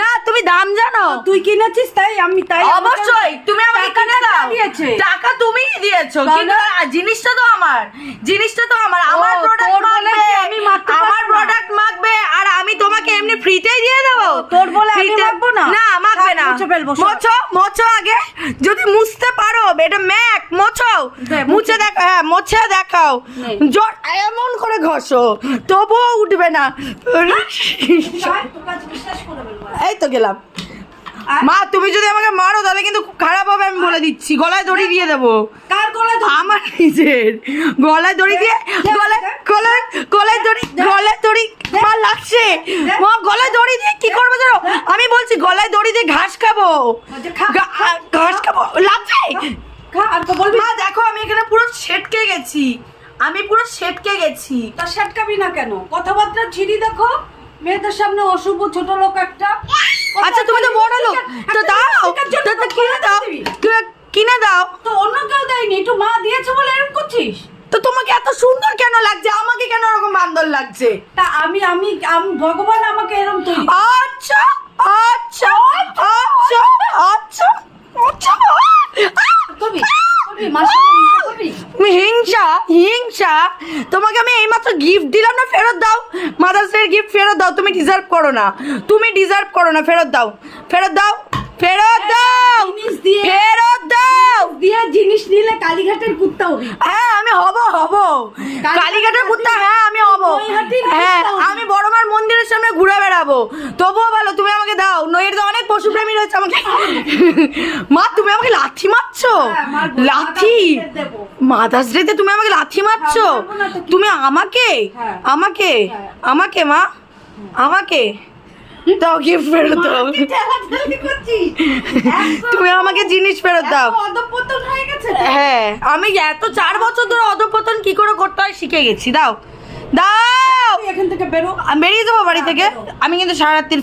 না তুমি দাম জানো, তুই কিনেছিস তাই আমি তাই অবশ্যই তুমি আমাকে কিনে দাও, টাকা তুমিই দিয়েছো কিন্তু জিনিসটা তো আমার, জিনিসটা তো আমার, আমার প্রোডাক্ট মাগবে, আমার প্রোডাক্ট মাগবে আর আমি তোমাকে এমনি ফ্রিতেই দিয়ে দেবো? তোর বলে আমি মাগবো না? না মাগবে না, মুছে ফেলবো। মোছো মোছো আগে, যদি মুছতে পারো এটা ম্যাক মোছো, মুছে দেখো, হ্যাঁ মুছে দেখাও, জোর এমন করে ঘষো তবুও উঠবে না। এই তো গেলাম। মা তুমি যদি আমাকে মারো তাহলে কিন্তু খুব খারাপ হবে, আমি বলে দিচ্ছি, গলায় দড়ি দিয়ে দেবো। কার গলায়? আমার নিজের গলায় দড়ি দিয়ে, গলায় দড়ি মা লাগছে, মা গলায় দড়ি দিয়ে কি করবো জানো? আমি বলছি গলায় দড়ি দিয়ে ঘাস খাবো, ঘাস খাবো, লাগছে। মা দেখো আমি এখানে পুরো সেটকে গেছি, আমি পুরো সেটকে গেছি। তা সেটকাবি না কেন? কথাবার্তা ছিড়ি দেখো, মেয়েদের সামনে অশুভ ছোট লোক একটা। আচ্ছা তুমি তো বড় লোক, তো দাও, তো কিনে দাও, কিনে দাও। তো অন্য কেউ দেয়নি, একটু মা দিয়েছে বলে এরকম করছিস? তো তোমাকে এত সুন্দর কেন লাগছে, আমাকে কেন এরকম বান্দর লাগছে? তা আমি ভগবান আমাকে এরকম তৈরি। আচ্ছা আচ্ছা আচ্ছা আচ্ছা আচ্ছা, কবি কবি মাসি কবি। হিংসা হিংসা, তোমাকে আমি এইমাত্র গিফট দিলাম না, ফেরত দাও, মাদার্স ডে গিফট ফেরত দাও, তুমি ডিজার্ভ করো না, তুমি ডিজার্ভ করো না, ফেরত দাও, ফেরত দাও, ফেরত দাও, জিনিস দিয়ে, ফেরত দাও দিয়ে জিনিস নিলে কালীঘাটের কুত্তা হবি। হ্যাঁ আমি হব কালীঘাটের কুত্তা, হ্যাঁ আমি হব, হ্যাঁ আমি বড়মার মন্দিরের সামনে ঘুরে বেড়াবো, তবুও ভালো তুমি আমাকে দাও। নইয়ের তো অনেক পশুপ্রেমী রয়েছে, আমাকে মা তুমি আমাকে লাথি মারছো, লাথি মাদার্স ডেতে তুমি আমাকে লাথি মারছো, তুমি আমাকে আমাকে আমাকে মা আমাকে দাও, গিফট ফেরত দাও, তুমি আমাকে জিনিস ফেরত দাও। হ্যাঁ আমি এত 4 বছর ধরে অধঃপতন কি করে করতে হয় শিখে গেছি, দাও দাও, এখান থেকে বেরো। বেরিয়ে যাবো বাড়ি থেকে, আমি কিন্তু সারা রাত্রির